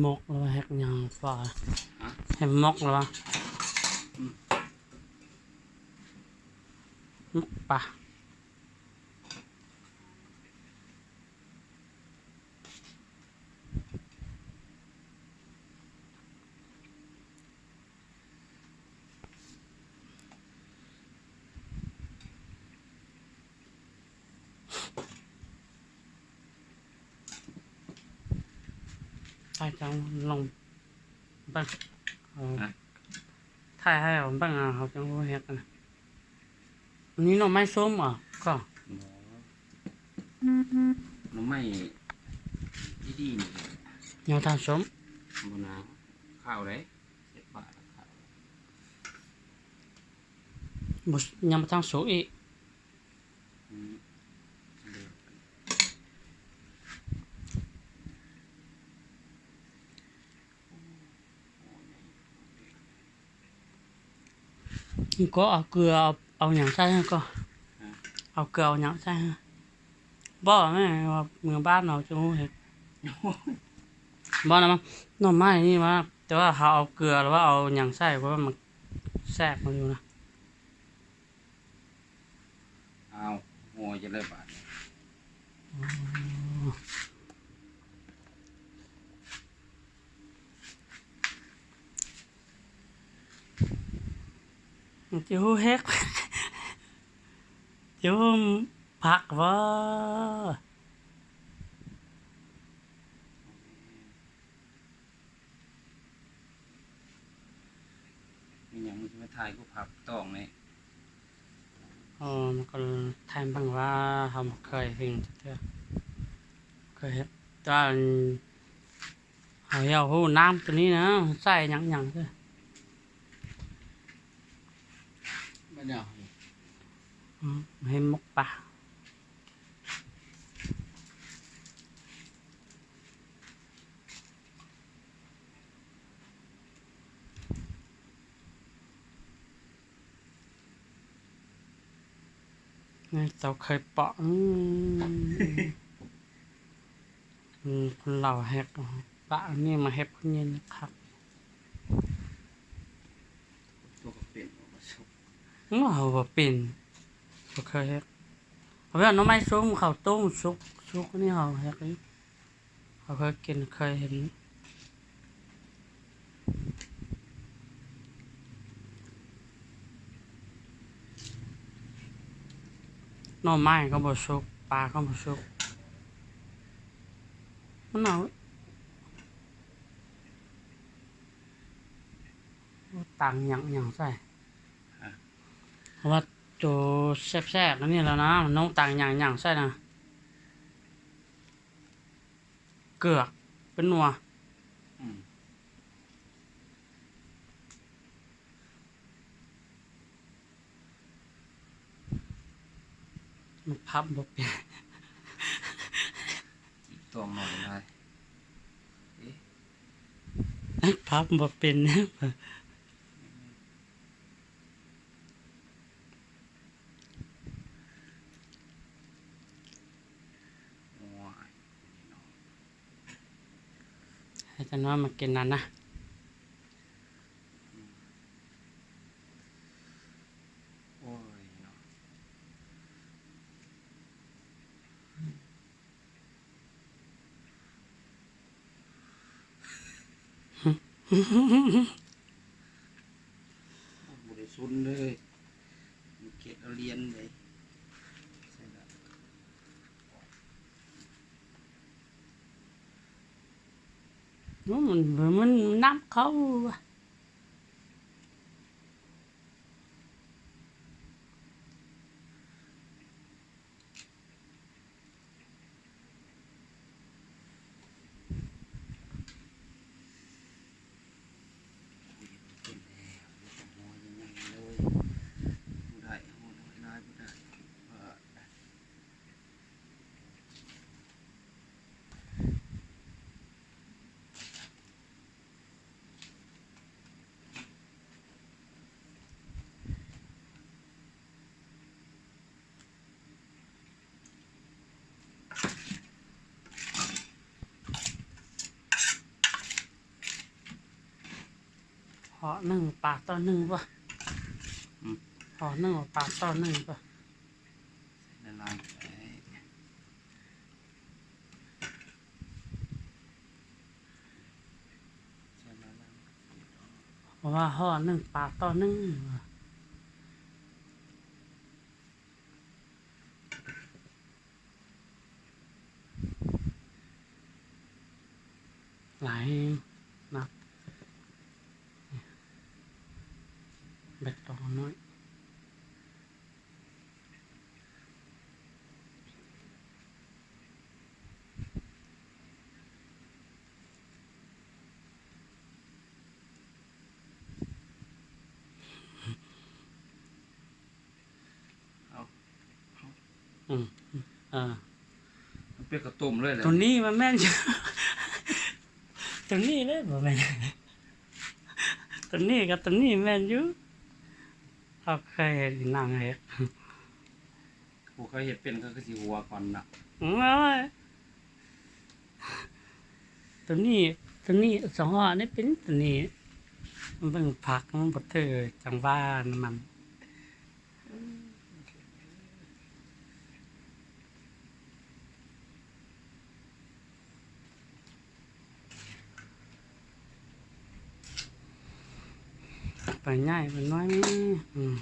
mọc rồi hạt nhang phở hả hay mọc rồi mọc bà thay trong lòng băng thay hay ở băng à học trong hạt nàyนี่nóไม่ส้มอ่ะก็nóไม่ดีนี่ nhau thanส้ม บนน้ำข้าวđấyเสร็จปะข้าว บุnhau than sốอีก อืมเดี๋ยว cóเอาเกลือเอาอย่างใส่ให้ก็เอาเกลือเอาอย่างใส่ให้บ่แม่ว่าเมืองบ้านเราจะรู้เห็ดบ่นะมั้งหน่อไม้นี่มาแต่ว่าเขาเอาเกลือหรือว่าเอาอย่างใส่เพราะว่ามันแทรกมาอยู่นะ เอาหัวจะเลยบาด chú hết chú phạt vợ นี่ยังมันจะไม่ถ่ายกูพับตองเนี่ย มันก็ทำบังว่าทำเคยเห็นเถอะเคยเห็นตอนเอาหูน้ำตัวนี้นะใส่หยังๆเถอะ ไม่เนาะ ให้มกปลาเราเคยเปาะคนเราแฮกปะนี่มาแฮกคนนี้นะครับ ตัวก็เป็นมาสุก เราแบบเป็นเราเคยแฮกเพราะว่าน้องไม่ซุกเขาต้มซุกนี่เราแฮกนี่เราเคยกินเคยเห็นน้องไม้ก็บ่ซุกปลาก็บ่ซุกมันเอาตังอย่างใส่เพราะว่าตัวแซ่บๆนั่นนี่แล้วนะน้องตังอย่างใส่นะเกลือกเป็นนัว อืม มันพับบ่เป็น อีกตองหน่อยได้ พับบ่เป็นนะ โอ้ย ให้จันว่ามากินนั่นนะ โอ้ยเนาะ บริสุทธิ์เลยมีเกล็ดเอาเลียนเลยใช่ละ มันน้ำเขาว่ะ ห่อหนึ่งปากต่อหนึ่งป่ะ อืม ห่อหนึ่งปากต่อหนึ่งป่ะ ใส่ละลายไปใส่ละลาย เพราะว่าห่อหนึ่งปากต่อหนึ่งว่ะหลายนักเบ็ดต่อน้อยเอา อืมอ่า มันเป็นกระตุ่มเลยแหละ ตัวนี้มันแม่นอยู่ ตัวนี้เลยบ่แม่น ตัวนี้กับตัวนี้แม่นอยู่เขาเคยเห็นนางเฮ็ด ผู้เขาเห็ดเป็นเขาก็สิหัวก่อนนะ โอ้ยตัวนี้สองห่อนี่เป็นตัวนี้มันเป็นผักมันบ่เทื่อจังบ้านมันไปง่ายไปน้อยไหมอืม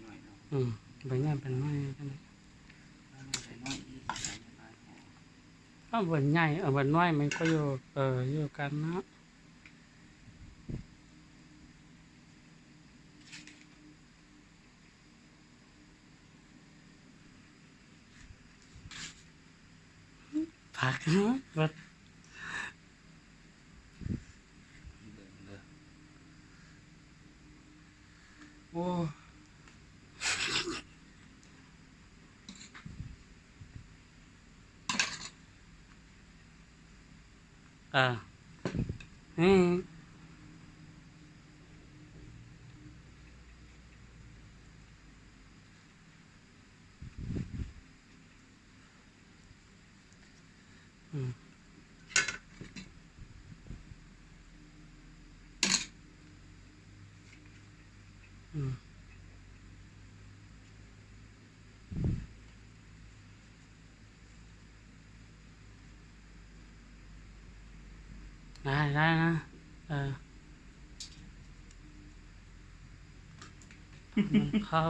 หน่อยเนาะ ไปง่ายไปน้อยกัน ใส่น้อยอีกใส่ละลายหอม ถ้าบนใหญ่บนน้อยมันก็อยู่อยู่กันนะผักเนาะแบบ เบิ่งเด้อโอ้ นี่อืมอืมได้นะมันเข้า